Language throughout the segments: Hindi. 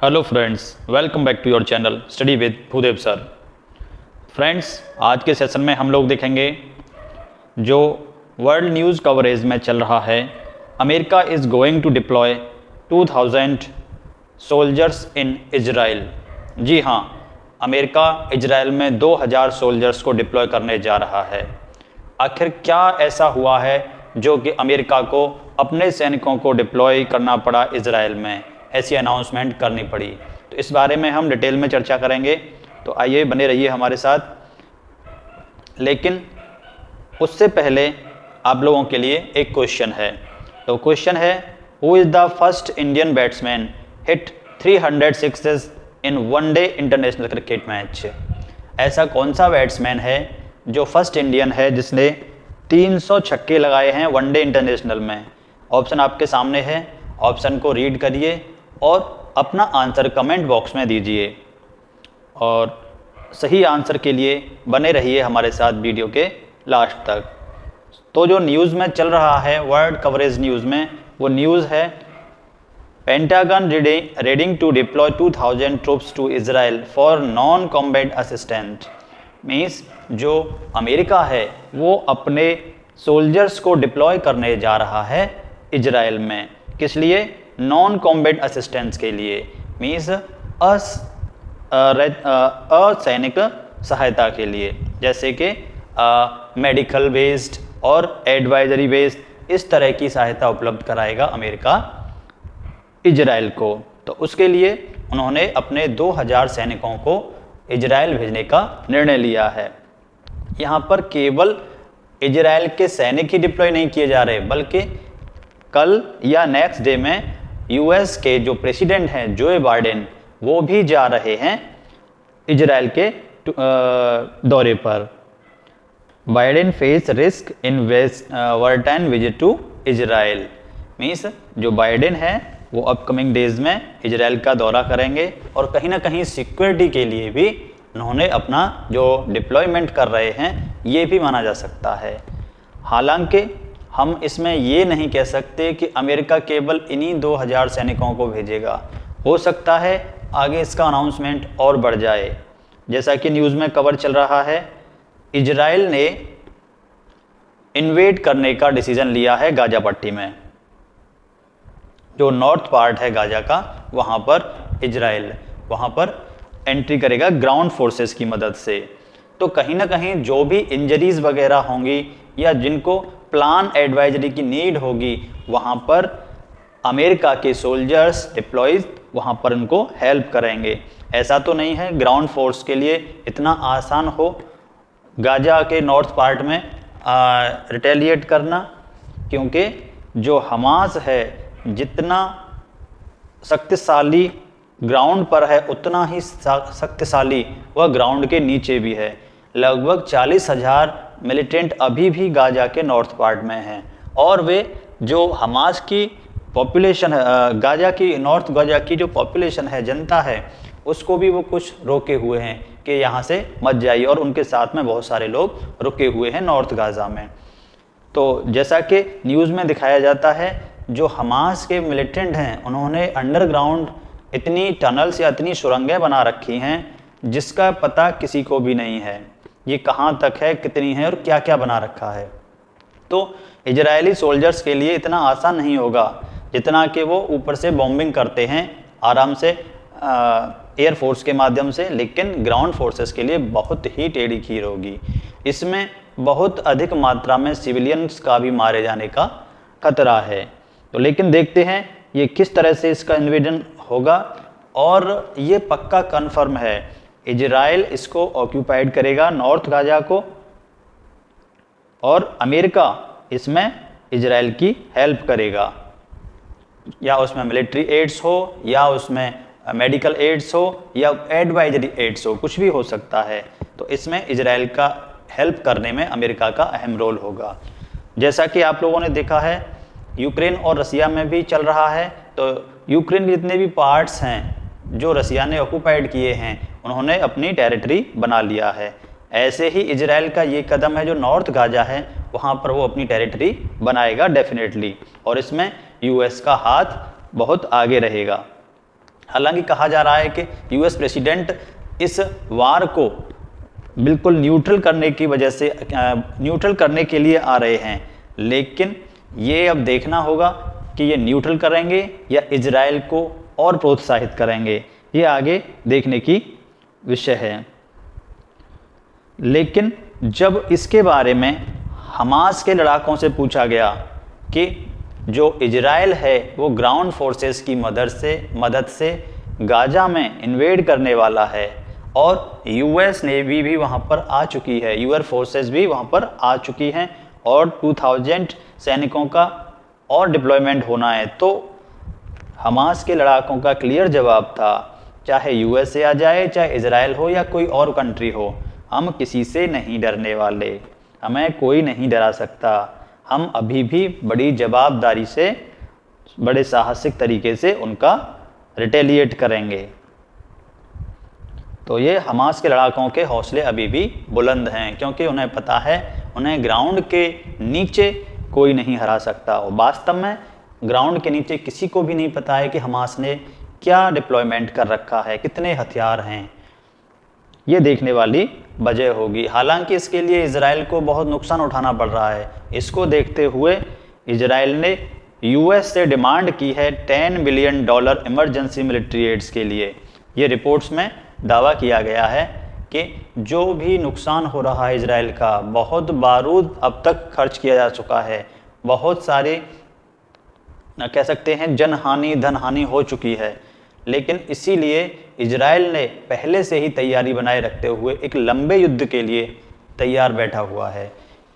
Hello friends, welcome back to your channel study with Bhudev sir. Friends, आज के सेशन में हम लोग देखेंगे जो वर्ल्ड न्यूज़ कवरेज में चल रहा है। America is going to deploy 2000 soldiers in Israel. जी हाँ, अमेरिका इजराइल में 2000 सोल्जर्स को डिप्लॉय करने जा रहा है। आखिर क्या ऐसा हुआ है जो कि अमेरिका को अपने सैनिकों को डिप्लॉय करना पड़ा इजराइल में, ऐसी अनाउंसमेंट करनी पड़ी। तो इस बारे में हम डिटेल में चर्चा करेंगे, तो आइए बने रहिए हमारे साथ। लेकिन उससे पहले आप लोगों के लिए एक क्वेश्चन है। तो क्वेश्चन है, who is the first Indian batsman hit 300 sixes in one day international cricket match. ऐसा कौन सा बैट्समैन है जो फर्स्ट इंडियन है जिसने 300 छक्के लगाए हैं वनडे इंटरनेशनल में। ऑप्शन आपके सामने है, ऑप्शन को रीड करिए और अपना आंसर कमेंट बॉक्स में दीजिए। और सही आंसर के लिए बने रहिए हमारे साथ वीडियो के लास्ट तक। तो जो न्यूज़ में चल रहा है वर्ल्ड कवरेज न्यूज़ में, वो न्यूज़ है Pentagon readying to deploy 2000 troops to Israel for non combat assistant. Means जो अमेरिका है वो अपने सोल्जर्स को डिप्लॉय करने जा रहा है इजराइल में। किस लिए? नॉन कॉम्बैट असिस्टेंस के लिए। मीन्स असैनिक सहायता के लिए, जैसे कि मेडिकल बेस्ड और एडवाइजरी बेस्ड, इस तरह की सहायता उपलब्ध कराएगा अमेरिका इजराइल को। तो उसके लिए उन्होंने अपने 2000 सैनिकों को इजराइल भेजने का निर्णय लिया है। यहाँ पर केवल इजराइल के सैनिक ही डिप्लॉय नहीं किए जा रहे, बल्कि कल या नेक्स्ट डे में यूएस के जो प्रेसिडेंट हैं जो बाइडेन, वो भी जा रहे हैं इजराइल के दौरे पर। Biden face risk in wartime visit to Israel. Means Joe Biden है वो अपकमिंग डेज में इजराइल का दौरा करेंगे और कहीं ना कहीं सिक्योरिटी के लिए भी उन्होंने अपना जो डिप्लॉयमेंट कर रहे हैं ये भी माना जा सकता है। हालांकि हम इसमें ये नहीं कह सकते कि अमेरिका केवल इन्हीं 2000 सैनिकों को भेजेगा। हो सकता है आगे इसका अनाउंसमेंट और बढ़ जाए। जैसा कि न्यूज़ में कवर चल रहा है, इजराइल ने इन्वेड करने का डिसीजन लिया है गाजा पट्टी में। जो नॉर्थ पार्ट है गाजा का, वहाँ पर इजराइल वहाँ पर एंट्री करेगा ग्राउंड फोर्सेस की मदद से। तो कहीं ना कहीं जो भी इंजरीज वगैरह होंगी या जिनको प्लान एडवाइजरी की नीड होगी, वहाँ पर अमेरिका के सोल्जर्स डिप्लॉयज वहाँ पर उनको हेल्प करेंगे। ऐसा तो नहीं है ग्राउंड फोर्स के लिए इतना आसान हो गाजा के नॉर्थ पार्ट में रिटेलिएट करना, क्योंकि जो हमास है जितना शक्तिशाली ग्राउंड पर है उतना ही शक्तिशाली वह ग्राउंड के नीचे भी है। लगभग 40,000 मिलिटेंट अभी भी गाजा के नॉर्थ पार्ट में हैं और वे जो हमास की पॉपुलेशन है, गाजा की नॉर्थ गाजा की जो पॉपुलेशन है, जनता है, उसको भी वो कुछ रोके हुए हैं कि यहाँ से मत जाइए, और उनके साथ में बहुत सारे लोग रुके हुए हैं नॉर्थ गाजा में। तो जैसा कि न्यूज़ में दिखाया जाता है, जो हमास के मिलिटेंट हैं उन्होंने अंडरग्राउंड इतनी टनल्स या इतनी सुरंगें बना रखी हैं जिसका पता किसी को भी नहीं है ये कहाँ तक है, कितनी है और क्या क्या बना रखा है। तो इजरायली सोल्जर्स के लिए इतना आसान नहीं होगा जितना कि वो ऊपर से बॉम्बिंग करते हैं आराम से एयरफोर्स के माध्यम से, लेकिन ग्राउंड फोर्सेस के लिए बहुत ही टेढ़ी खीर होगी। इसमें बहुत अधिक मात्रा में सिविलियंस का भी मारे जाने का खतरा है। तो लेकिन देखते हैं ये किस तरह से इसका इन्वेजन होगा, और ये पक्का कन्फर्म है इजराइल इसको ऑक्यूपाइड करेगा नॉर्थ गाजा को, और अमेरिका इसमें इजराइल की हेल्प करेगा, या उसमें मिलिट्री एड्स हो या उसमें मेडिकल एड्स हो या एडवाइजरी एड्स हो, कुछ भी हो सकता है। तो इसमें इजराइल का हेल्प करने में अमेरिका का अहम रोल होगा। जैसा कि आप लोगों ने देखा है यूक्रेन और रसिया में भी चल रहा है। तो यूक्रेन के जितने भी पार्ट्स हैं जो रसिया ने ऑक्यूपाइड किए हैं उन्होंने अपनी टेरिटरी बना लिया है। ऐसे ही इजराइल का ये कदम है जो नॉर्थ गाजा है वहाँ पर वो अपनी टेरिटरी बनाएगा डेफिनेटली, और इसमें यूएस का हाथ बहुत आगे रहेगा। हालांकि कहा जा रहा है कि यूएस प्रेसिडेंट इस वार को बिल्कुल न्यूट्रल करने की वजह से न्यूट्रल करने के लिए आ रहे हैं, लेकिन ये अब देखना होगा कि ये न्यूट्रल करेंगे या इजराइल को और प्रोत्साहित करेंगे, ये आगे देखने की विषय है। लेकिन जब इसके बारे में हमास के लड़ाकों से पूछा गया कि जो इजराइल है वो ग्राउंड फोर्सेस की मदद से गाजा में इन्वेड करने वाला है और यूएस नेवी भी वहाँ पर आ चुकी है, यूएस फोर्सेस भी वहाँ पर आ चुकी हैं और 2000 सैनिकों का और डिप्लॉयमेंट होना है, तो हमास के लड़ाकों का क्लियर जवाब था, चाहे यूएसए आ जाए, चाहे इजराइल हो या कोई और कंट्री हो, हम किसी से नहीं डरने वाले, हमें कोई नहीं डरा सकता, हम अभी भी बड़ी जवाबदारी से, बड़े साहसिक तरीके से उनका रिटेलिएट करेंगे। तो ये हमास के लड़ाकों के हौसले अभी भी बुलंद हैं, क्योंकि उन्हें पता है उन्हें ग्राउंड के नीचे कोई नहीं हरा सकता। और वास्तव में ग्राउंड के नीचे किसी को भी नहीं पता है कि हमास ने क्या डिप्लॉयमेंट कर रखा है, कितने हथियार हैं, ये देखने वाली वजह होगी। हालांकि इसके लिए इजराइल को बहुत नुकसान उठाना पड़ रहा है। इसको देखते हुए इजराइल ने यूएस से डिमांड की है $10 बिलियन इमरजेंसी मिलिट्री एड्स के लिए। ये रिपोर्ट्स में दावा किया गया है कि जो भी नुकसान हो रहा है इजराइल का, बहुत बारूद अब तक खर्च किया जा चुका है, बहुत सारे कह सकते हैं जनहानि धन हानि हो चुकी है, लेकिन इसीलिए इजराइल ने पहले से ही तैयारी बनाए रखते हुए एक लंबे युद्ध के लिए तैयार बैठा हुआ है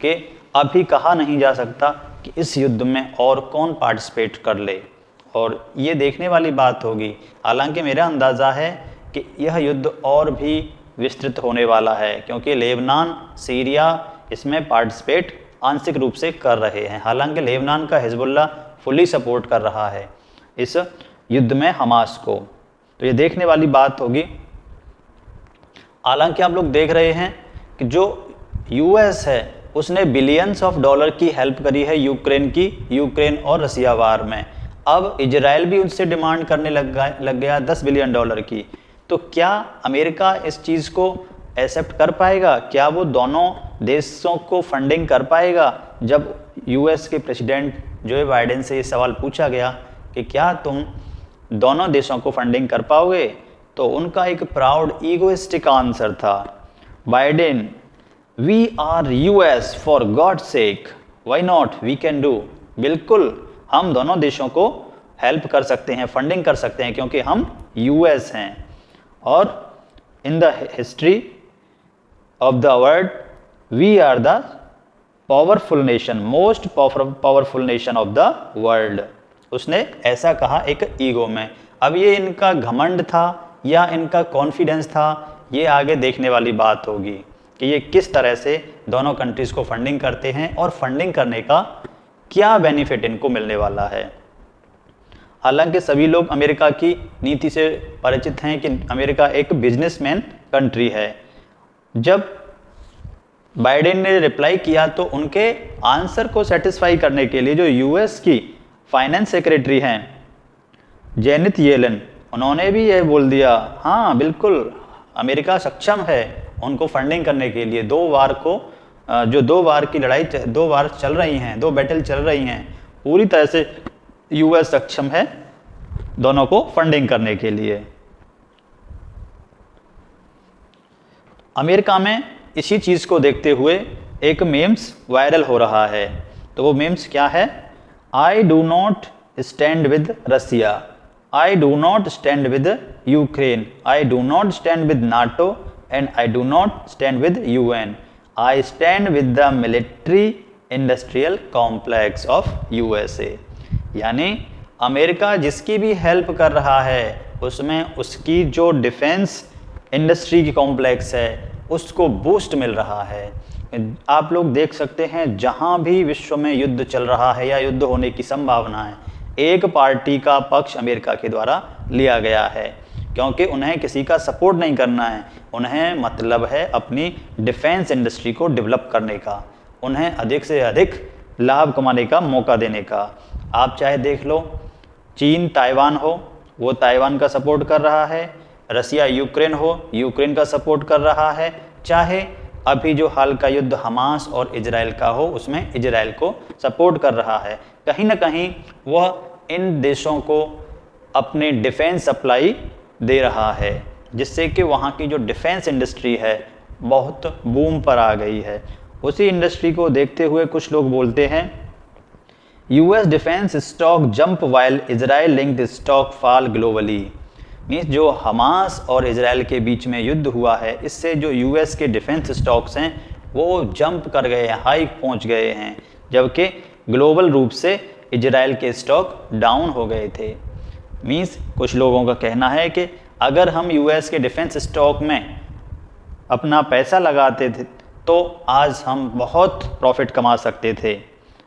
कि अभी कहा नहीं जा सकता कि इस युद्ध में और कौन पार्टिसिपेट कर ले, और ये देखने वाली बात होगी। हालांकि मेरा अंदाज़ा है कि यह युद्ध और भी विस्तृत होने वाला है, क्योंकि लेबनान, सीरिया इसमें पार्टिसिपेट आंशिक रूप से कर रहे हैं। हालांकि लेबनान का हिजबुल्ला फुली सपोर्ट कर रहा है इस युद्ध में हमास को, तो ये देखने वाली बात होगी। हालांकि आप लोग देख रहे हैं कि जो यूएस है उसने बिलियंस ऑफ डॉलर की हेल्प करी है यूक्रेन और रसिया वार में। अब इजराइल भी उनसे डिमांड करने लग गया $10 बिलियन की। तो क्या अमेरिका इस चीज़ को एक्सेप्ट कर पाएगा? क्या वो दोनों देशों को फंडिंग कर पाएगा? जब यूएस के प्रेसिडेंट जो बाइडेन से ये सवाल पूछा गया कि क्या तुम दोनों देशों को फंडिंग कर पाओगे, तो उनका एक प्राउड ईगोइस्टिक आंसर था, Biden, we are US for God sake, why not, we can do. बिल्कुल हम दोनों देशों को हेल्प कर सकते हैं, फंडिंग कर सकते हैं, क्योंकि हम यूएस हैं। और in the history of the world we are the powerful nation, most powerful nation of the world. उसने ऐसा कहा एक ईगो में। अब ये इनका घमंड था या इनका कॉन्फिडेंस था, ये आगे देखने वाली बात होगी कि ये किस तरह से दोनों कंट्रीज़ को फंडिंग करते हैं और फंडिंग करने का क्या बेनिफिट इनको मिलने वाला है। हालांकि सभी लोग अमेरिका की नीति से परिचित हैं कि अमेरिका एक बिजनेसमैन कंट्री है। जब बाइडेन ने रिप्लाई किया तो उनके आंसर को सेटिस्फाई करने के लिए जो यूएस की फाइनेंस सेक्रेटरी हैं जेनेट येलन, उन्होंने भी यह बोल दिया, हाँ बिल्कुल अमेरिका सक्षम है उनको फंडिंग करने के लिए। दो वार की लड़ाई, 2 वार चल रही हैं, 2 बैटल चल रही हैं, पूरी तरह से यूएस सक्षम है दोनों को फंडिंग करने के लिए। अमेरिका में इसी चीज़ को देखते हुए एक मीम्स वायरल हो रहा है। तो वो मीम्स क्या है? I do not stand with Russia, I do not stand with Ukraine, I do not stand with NATO and I do not stand with UN, I stand with the military industrial complex of USA. यानी अमेरिका जिसकी भी हेल्प कर रहा है उसमें उसकी जो डिफेंस इंडस्ट्री की कॉम्प्लेक्स है उसको बूस्ट मिल रहा है। आप लोग देख सकते हैं जहां भी विश्व में युद्ध चल रहा है या युद्ध होने की संभावना है, एक पार्टी का पक्ष अमेरिका के द्वारा लिया गया है, क्योंकि उन्हें किसी का सपोर्ट नहीं करना है, उन्हें मतलब है अपनी डिफेंस इंडस्ट्री को डेवलप करने का, उन्हें अधिक से अधिक लाभ कमाने का मौका देने का। आप चाहे देख लो चीन ताइवान हो, वो ताइवान का सपोर्ट कर रहा है, रसिया यूक्रेन हो, यूक्रेन का सपोर्ट कर रहा है, चाहे अभी जो हाल का युद्ध हमास और इजराइल का हो उसमें इजराइल को सपोर्ट कर रहा है। कहीं ना कहीं वह इन देशों को अपने डिफेंस सप्लाई दे रहा है, जिससे कि वहाँ की जो डिफेंस इंडस्ट्री है बहुत बूम पर आ गई है। उसी इंडस्ट्री को देखते हुए कुछ लोग बोलते हैं US defence stock jump while Israel linked stock fall globally. Means जो हमास और इजराइल के बीच में युद्ध हुआ है, इससे जो यूएस के डिफेंस स्टॉक्स हैं वो जंप कर गए हैं, हाई पहुंच गए हैं, जबकि ग्लोबल रूप से इजराइल के स्टॉक डाउन हो गए थे। मीन्स कुछ लोगों का कहना है कि अगर हम यूएस के डिफेंस स्टॉक में अपना पैसा लगाते थे तो आज हम बहुत प्रॉफिट कमा सकते थे,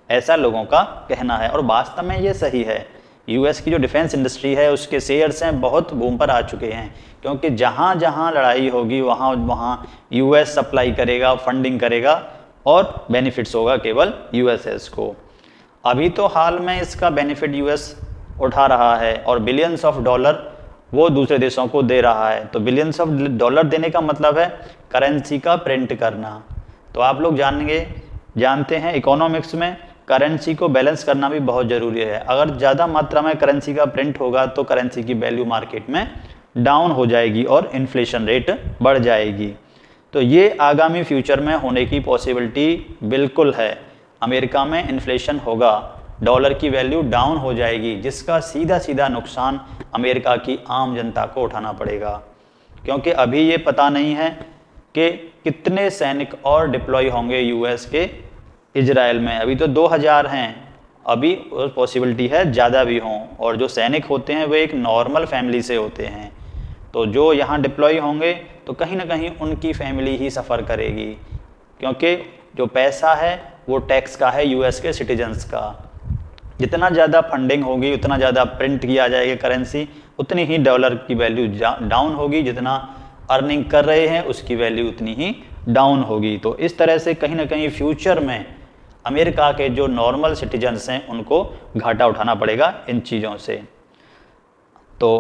ऐसा लोगों का कहना है। और वास्तव में ये सही है। यूएस की जो डिफेंस इंडस्ट्री है उसके शेयर्स हैं बहुत बूम पर आ चुके हैं, क्योंकि जहाँ जहाँ लड़ाई होगी वहाँ वहाँ यूएस सप्लाई करेगा, फंडिंग करेगा और बेनिफिट्स होगा केवल यूएसएस को। अभी तो हाल में इसका बेनिफिट यूएस उठा रहा है और बिलियंस ऑफ डॉलर वो दूसरे देशों को दे रहा है। तो बिलियंस ऑफ डॉलर देने का मतलब है करेंसी का प्रिंट करना। तो आप लोग जानते हैं इकोनॉमिक्स में करेंसी को बैलेंस करना भी बहुत ज़रूरी है। अगर ज़्यादा मात्रा में करेंसी का प्रिंट होगा तो करेंसी की वैल्यू मार्केट में डाउन हो जाएगी और इन्फ्लेशन रेट बढ़ जाएगी। तो ये आगामी फ्यूचर में होने की पॉसिबिलिटी बिल्कुल है। अमेरिका में इन्फ्लेशन होगा, डॉलर की वैल्यू डाउन हो जाएगी, जिसका सीधा सीधा नुकसान अमेरिका की आम जनता को उठाना पड़ेगा, क्योंकि अभी ये पता नहीं है कि कितने सैनिक और डिप्लॉय होंगे यूएस के इजराइल में। अभी तो 2000 हैं, अभी पॉसिबिलिटी है ज़्यादा भी हों। और जो सैनिक होते हैं वे एक नॉर्मल फैमिली से होते हैं, तो जो यहाँ डिप्लॉय होंगे तो कहीं ना कहीं उनकी फैमिली ही सफ़र करेगी, क्योंकि जो पैसा है वो टैक्स का है, यूएस के सिटीजन्स का। जितना ज़्यादा फंडिंग होगी, उतना ज़्यादा प्रिंट किया जाएगा करेंसी, उतनी ही डॉलर की वैल्यू डाउन होगी। जितना अर्निंग कर रहे हैं उसकी वैल्यू उतनी ही डाउन होगी। तो इस तरह से कहीं ना कहीं फ्यूचर में अमेरिका के जो नॉर्मल सिटीजन्स हैं उनको घाटा उठाना पड़ेगा इन चीज़ों से। तो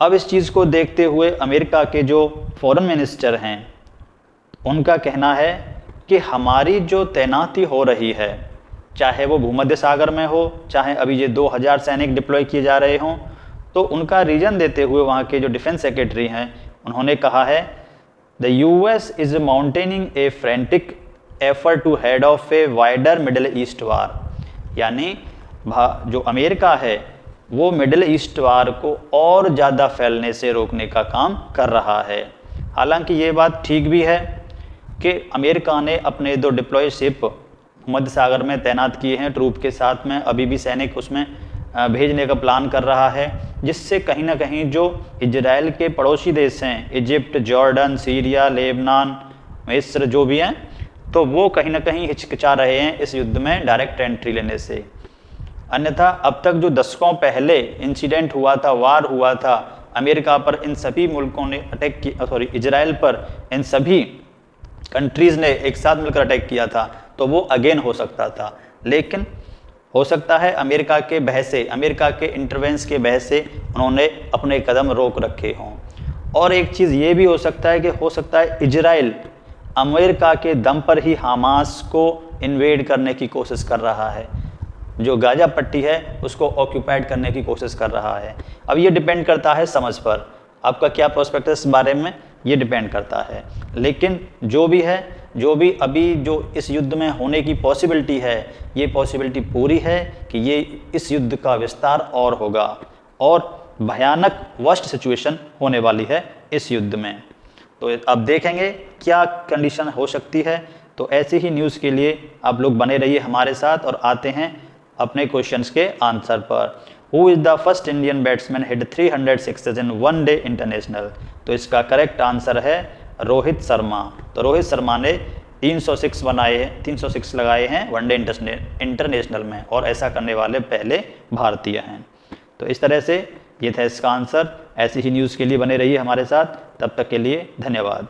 अब इस चीज़ को देखते हुए अमेरिका के जो फॉरेन मिनिस्टर हैं उनका कहना है कि हमारी जो तैनाती हो रही है, चाहे वो भूमध्य सागर में हो, चाहे अभी ये 2000 सैनिक डिप्लॉय किए जा रहे हों, तो उनका रीज़न देते हुए वहाँ के जो डिफेंस सेक्रेटरी हैं उन्होंने कहा है the US is mounting a frantic effort to head off a wider Middle East war. यानी जो अमेरिका है वो मिडिल ईस्ट वार को और ज़्यादा फैलने से रोकने का काम कर रहा है। हालांकि ये बात ठीक भी है कि अमेरिका ने अपने 2 डिप्लॉय शिप मध्य सागर में तैनात किए हैं ट्रूप के साथ में, अभी भी सैनिक उसमें भेजने का प्लान कर रहा है, जिससे कहीं ना कहीं जो इजराइल के पड़ोसी देश हैं, इजिप्ट, जॉर्डन, सीरिया, लेबनान, मिस्र जो भी हैं, तो वो कहीं ना कहीं हिचकिचा रहे हैं इस युद्ध में डायरेक्ट एंट्री लेने से। अन्यथा अब तक जो दशकों पहले इंसिडेंट हुआ था, वार हुआ था अमेरिका पर, इन सभी मुल्कों ने अटैक किया, इजराइल पर इन सभी कंट्रीज़ ने एक साथ मिलकर अटैक किया था, तो वो अगेन हो सकता था। लेकिन हो सकता है अमेरिका के बहस से, अमेरिका के इंटरवेंस के बहस से उन्होंने अपने कदम रोक रखे हों। और एक चीज़ ये भी हो सकता है कि हो सकता है इजराइल अमेरिका के दम पर ही हमास को इन्वेड करने की कोशिश कर रहा है, जो गाजा पट्टी है उसको ऑक्यूपाइड करने की कोशिश कर रहा है। अब ये डिपेंड करता है समझ पर, आपका क्या प्रोस्पेक्ट है इस बारे में, ये डिपेंड करता है। लेकिन जो भी है, जो भी अभी जो इस युद्ध में होने की पॉसिबिलिटी है, ये पॉसिबिलिटी पूरी है कि ये इस युद्ध का विस्तार और होगा और भयानक वर्स्ट सिचुएशन होने वाली है इस युद्ध में। तो अब देखेंगे क्या कंडीशन हो सकती है। तो ऐसी ही न्यूज़ के लिए आप लोग बने रहिए हमारे साथ और आते हैं अपने क्वेश्चंस के आंसर पर। Who is the first Indian batsman hit 300 sixes in one day international? तो इसका करेक्ट आंसर है रोहित शर्मा। तो रोहित शर्मा ने 306 बनाए हैं, 306 लगाए हैं वनडे इंटरनेशनल में, और ऐसा करने वाले पहले भारतीय हैं। तो इस तरह से ये था इसका आंसर। ऐसी ही न्यूज़ के लिए बने रहिए हमारे साथ, तब तक के लिए धन्यवाद।